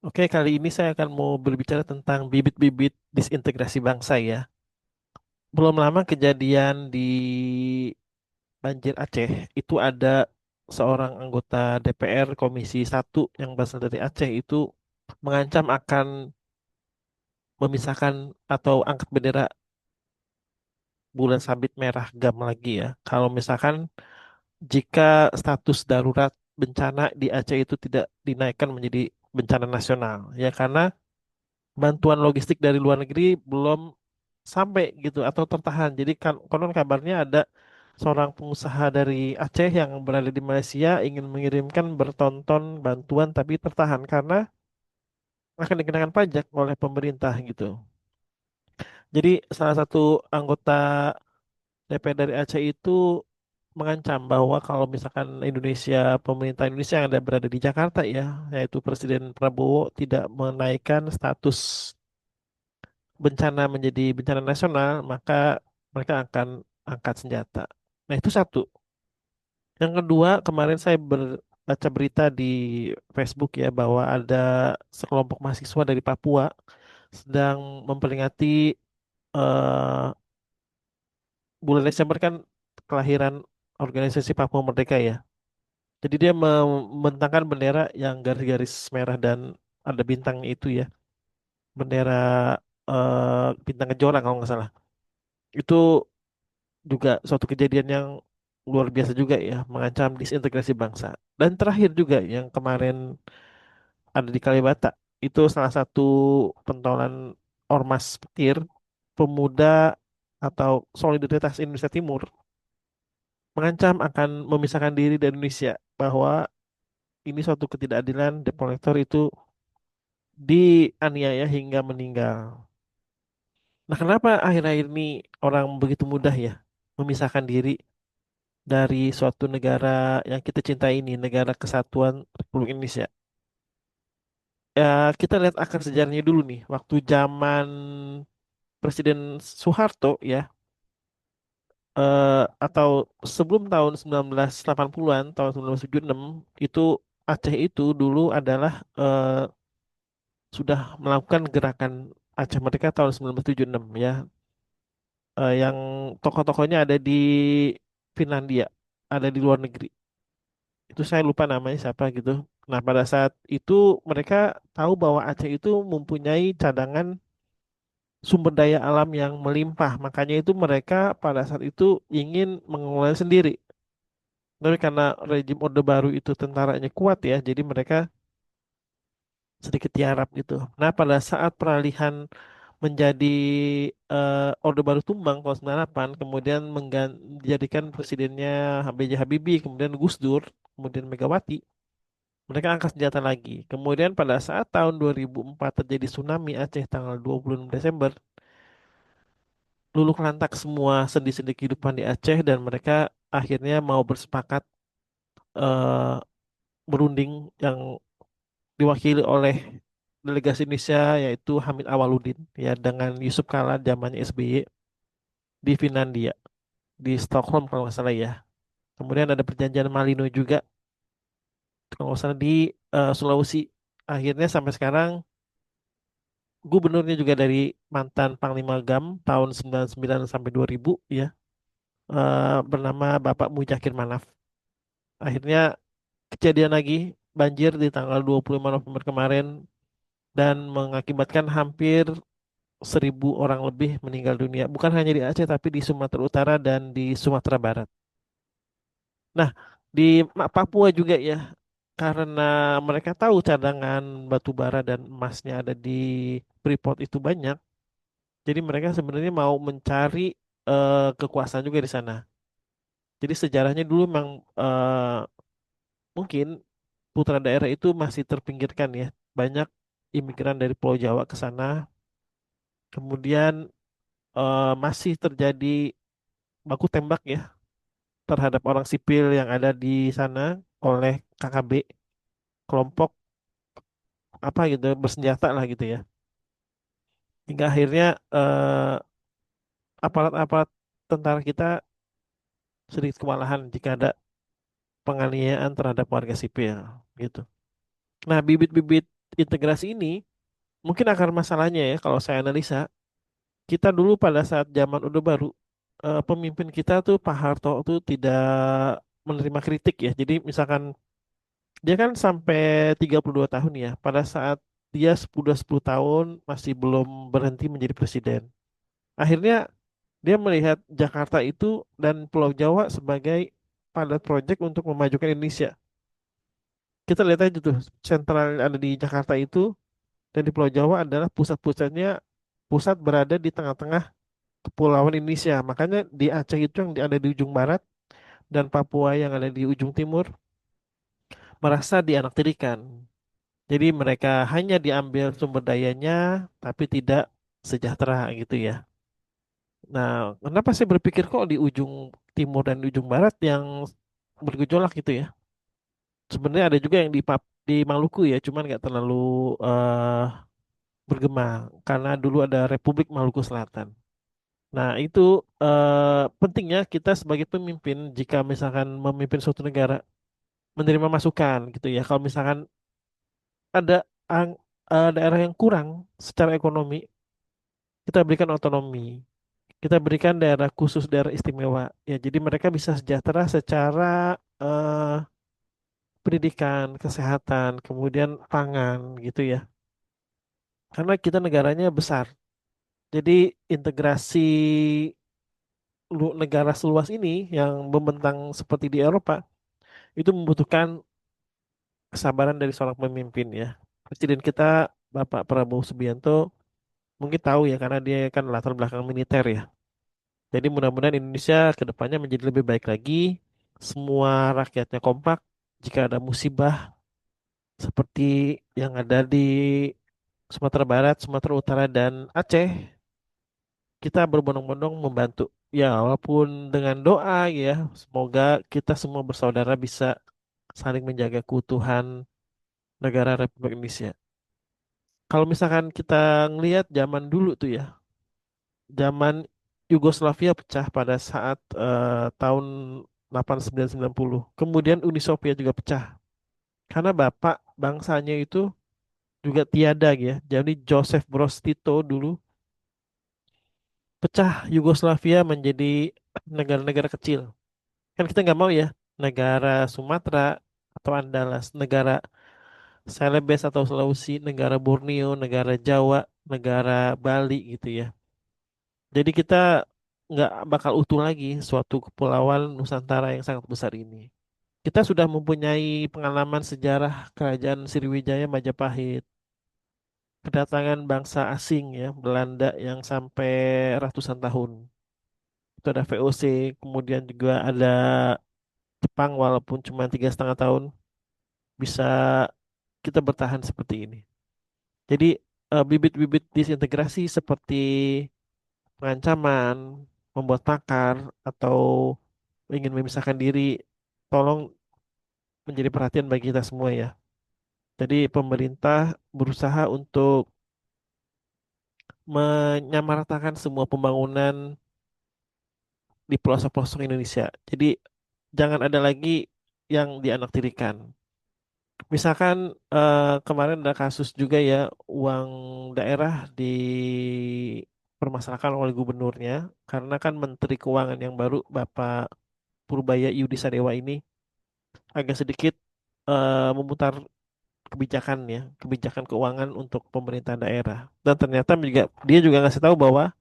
Oke, kali ini saya akan mau berbicara tentang bibit-bibit disintegrasi bangsa ya. Belum lama kejadian di banjir Aceh, itu ada seorang anggota DPR Komisi 1 yang berasal dari Aceh itu mengancam akan memisahkan atau angkat bendera bulan sabit merah GAM lagi ya. Kalau misalkan jika status darurat bencana di Aceh itu tidak dinaikkan menjadi bencana nasional ya, karena bantuan logistik dari luar negeri belum sampai gitu atau tertahan. Jadi kan konon kabarnya ada seorang pengusaha dari Aceh yang berada di Malaysia ingin mengirimkan bertonton bantuan tapi tertahan karena akan dikenakan pajak oleh pemerintah gitu. Jadi salah satu anggota DPR dari Aceh itu mengancam bahwa kalau misalkan Indonesia, pemerintah Indonesia yang ada berada di Jakarta ya, yaitu Presiden Prabowo tidak menaikkan status bencana menjadi bencana nasional, maka mereka akan angkat senjata. Nah, itu satu. Yang kedua, kemarin saya baca berita di Facebook ya bahwa ada sekelompok mahasiswa dari Papua sedang memperingati eh, bulan Desember kan kelahiran organisasi Papua Merdeka ya. Jadi dia membentangkan bendera yang garis-garis merah dan ada bintangnya itu ya. Bendera bintang kejora kalau nggak salah. Itu juga suatu kejadian yang luar biasa juga ya, mengancam disintegrasi bangsa. Dan terakhir juga yang kemarin ada di Kalibata, itu salah satu pentolan Ormas Petir, pemuda atau Solidaritas Indonesia Timur, mengancam akan memisahkan diri dari Indonesia, bahwa ini suatu ketidakadilan, debt collector itu dianiaya hingga meninggal. Nah, kenapa akhir-akhir ini orang begitu mudah ya memisahkan diri dari suatu negara yang kita cintai ini, negara kesatuan Republik Indonesia. Ya, kita lihat akar sejarahnya dulu nih. Waktu zaman Presiden Soeharto ya, atau sebelum tahun 1980-an, tahun 1976, itu Aceh itu dulu adalah sudah melakukan gerakan Aceh Merdeka tahun 1976 ya, yang tokoh-tokohnya ada di Finlandia, ada di luar negeri. Itu saya lupa namanya siapa gitu. Nah, pada saat itu mereka tahu bahwa Aceh itu mempunyai cadangan sumber daya alam yang melimpah. Makanya itu mereka pada saat itu ingin mengelola sendiri. Tapi karena rejim Orde Baru itu tentaranya kuat ya, jadi mereka sedikit tiarap gitu. Nah, pada saat peralihan menjadi Orde Baru tumbang tahun 98, kemudian dijadikan presidennya B.J. Habibie, kemudian Gus Dur, kemudian Megawati. Mereka angkat senjata lagi. Kemudian pada saat tahun 2004 terjadi tsunami Aceh tanggal 26 Desember, luluh lantak semua sendi-sendi kehidupan di Aceh dan mereka akhirnya mau bersepakat eh, berunding yang diwakili oleh delegasi Indonesia yaitu Hamid Awaludin ya dengan Yusuf Kala zamannya SBY di Finlandia, di Stockholm kalau nggak salah ya. Kemudian ada perjanjian Malino juga kalau nggak salah di Sulawesi. Akhirnya sampai sekarang gubernurnya juga dari mantan Panglima GAM tahun 99 sampai 2000 ya, bernama Bapak Mujahir Manaf. Akhirnya kejadian lagi banjir di tanggal 25 November kemarin dan mengakibatkan hampir 1.000 orang lebih meninggal dunia. Bukan hanya di Aceh tapi di Sumatera Utara dan di Sumatera Barat. Nah, di Papua juga ya, karena mereka tahu cadangan batu bara dan emasnya ada di Freeport itu banyak. Jadi mereka sebenarnya mau mencari kekuasaan juga di sana. Jadi sejarahnya dulu memang mungkin putra daerah itu masih terpinggirkan ya. Banyak imigran dari Pulau Jawa ke sana. Kemudian masih terjadi baku tembak ya terhadap orang sipil yang ada di sana oleh KKB, kelompok apa gitu bersenjata lah gitu ya. Hingga akhirnya aparat-aparat tentara kita sedikit kewalahan jika ada penganiayaan terhadap warga sipil gitu. Nah, bibit-bibit integrasi ini mungkin akar masalahnya ya kalau saya analisa, kita dulu pada saat zaman Orde Baru, pemimpin kita tuh Pak Harto tuh tidak menerima kritik ya. Jadi misalkan dia kan sampai 32 tahun ya, pada saat dia 10 tahun masih belum berhenti menjadi presiden. Akhirnya dia melihat Jakarta itu dan Pulau Jawa sebagai pilot project untuk memajukan Indonesia. Kita lihat aja tuh, sentral yang ada di Jakarta itu dan di Pulau Jawa adalah pusat-pusatnya, pusat berada di tengah-tengah kepulauan Indonesia. Makanya di Aceh itu yang ada di ujung barat dan Papua yang ada di ujung timur merasa dianaktirikan. Jadi mereka hanya diambil sumber dayanya tapi tidak sejahtera gitu ya. Nah, kenapa saya berpikir kok di ujung timur dan di ujung barat yang bergejolak gitu ya? Sebenarnya ada juga yang di Maluku ya, cuman nggak terlalu eh, bergema karena dulu ada Republik Maluku Selatan. Nah, itu pentingnya kita sebagai pemimpin jika misalkan memimpin suatu negara menerima masukan gitu ya. Kalau misalkan ada daerah yang kurang secara ekonomi, kita berikan otonomi. Kita berikan daerah khusus, daerah istimewa. Ya, jadi mereka bisa sejahtera secara pendidikan, kesehatan, kemudian pangan gitu ya. Karena kita negaranya besar. Jadi integrasi negara seluas ini yang membentang seperti di Eropa itu membutuhkan kesabaran dari seorang pemimpin ya. Presiden kita Bapak Prabowo Subianto mungkin tahu ya karena dia kan latar belakang militer ya. Jadi mudah-mudahan Indonesia ke depannya menjadi lebih baik lagi. Semua rakyatnya kompak. Jika ada musibah seperti yang ada di Sumatera Barat, Sumatera Utara, dan Aceh, kita berbondong-bondong membantu. Ya, walaupun dengan doa ya, semoga kita semua bersaudara bisa saling menjaga keutuhan negara Republik Indonesia. Kalau misalkan kita ngelihat zaman dulu tuh ya, zaman Yugoslavia pecah pada saat tahun 1990. Kemudian Uni Soviet juga pecah. Karena bapak bangsanya itu juga tiada ya. Jadi Joseph Broz Tito dulu pecah Yugoslavia menjadi negara-negara kecil. Kan kita nggak mau ya negara Sumatera atau Andalas, negara Celebes atau Sulawesi, negara Borneo, negara Jawa, negara Bali gitu ya. Jadi kita nggak bakal utuh lagi suatu kepulauan Nusantara yang sangat besar ini. Kita sudah mempunyai pengalaman sejarah kerajaan Sriwijaya Majapahit, kedatangan bangsa asing ya, Belanda yang sampai ratusan tahun. Itu ada VOC, kemudian juga ada Jepang walaupun cuma 3,5 tahun bisa kita bertahan seperti ini. Jadi bibit-bibit disintegrasi seperti pengancaman, membuat makar, atau ingin memisahkan diri, tolong menjadi perhatian bagi kita semua ya. Jadi pemerintah berusaha untuk menyamaratakan semua pembangunan di pelosok-pelosok Indonesia. Jadi jangan ada lagi yang dianaktirikan. Misalkan kemarin ada kasus juga ya uang daerah dipermasalahkan oleh gubernurnya karena kan Menteri Keuangan yang baru Bapak Purbaya Yudi Sadewa ini agak sedikit memutar kebijakan ya, kebijakan keuangan untuk pemerintah daerah. Dan ternyata juga dia juga ngasih tahu bahwa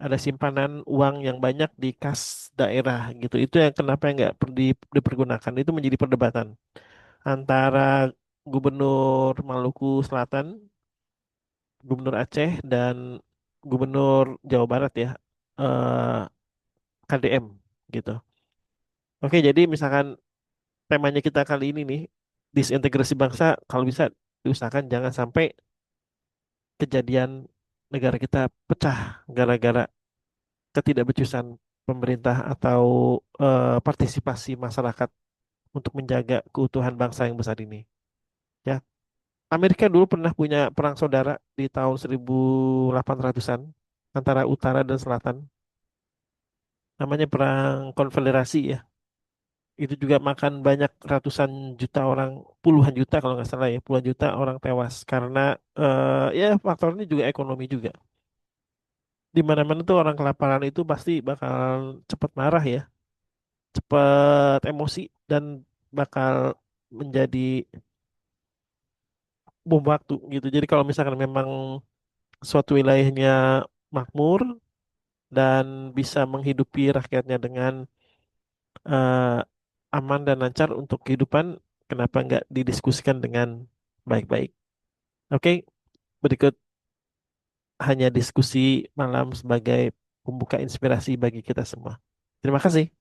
ada simpanan uang yang banyak di kas daerah gitu. Itu yang kenapa nggak dipergunakan. Itu menjadi perdebatan antara Gubernur Maluku Selatan, Gubernur Aceh, dan Gubernur Jawa Barat ya, eh, KDM gitu. Oke, jadi misalkan temanya kita kali ini nih, disintegrasi bangsa, kalau bisa diusahakan jangan sampai kejadian negara kita pecah gara-gara ketidakbecusan pemerintah atau partisipasi masyarakat untuk menjaga keutuhan bangsa yang besar ini. Ya, Amerika dulu pernah punya perang saudara di tahun 1800-an antara utara dan selatan. Namanya perang konfederasi ya. Itu juga makan banyak ratusan juta orang, puluhan juta kalau nggak salah ya, puluhan juta orang tewas karena ya faktornya juga ekonomi juga. Di mana-mana tuh orang kelaparan itu pasti bakal cepat marah ya, cepat emosi dan bakal menjadi bom waktu gitu. Jadi kalau misalkan memang suatu wilayahnya makmur dan bisa menghidupi rakyatnya dengan eh, aman dan lancar untuk kehidupan, kenapa nggak didiskusikan dengan baik-baik? Oke, berikut hanya diskusi malam sebagai pembuka inspirasi bagi kita semua. Terima kasih.